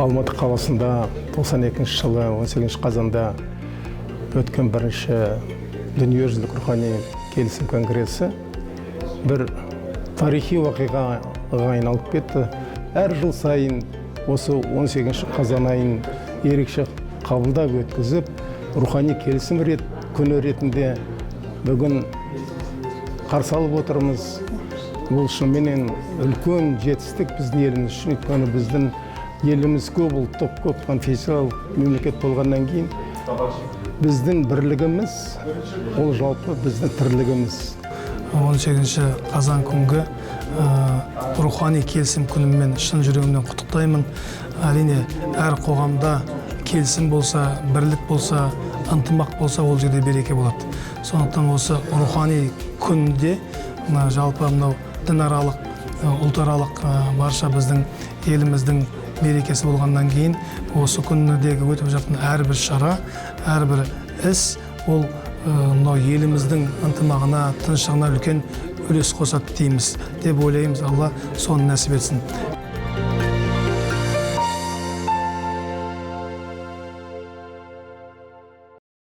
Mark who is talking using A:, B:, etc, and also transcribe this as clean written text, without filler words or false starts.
A: Алматы қаласында 92 жылы 18 қазанда өткен бірінші дүниежүзілік рухани келісім конгресі бір тарихи оқиғаға айналып кетті. Әр жыл сайын осы 18 қазан айын ерекше қабылдап өткізіп, рухани келісім күні ретінде бүгін қарсы алып отырмыз. Бұл шынымен үлкен жетістік біздің еліміз үшін, өйткені біздің еліміз көп ұлттық, көп конфессиялық мемлекет болғаннан кейін біздің бірлігіміз, ол жалпы біздің тірлігіміз.
B: 18 қазан күнгі рухани келісім күнімен шын жүрегімнен құттықтаймын. Әрине, әр қоғамда келісім болса, бірлік болса, ынтымақ болса, ол жерде береке болады. Сондықтан осы рухани күнде жалпы мынау дінаралық, ұлтаралық барша біздің еліміздің берекесі болғаннан кейін осы күндегі өтіп жатқан әрбір шара, әрбір іс ол мынау еліміздің ынтымағына, тыныштығына үлкен үлес қосады дейміз деп ойлаймыз. Алла соны нәсіп етсін.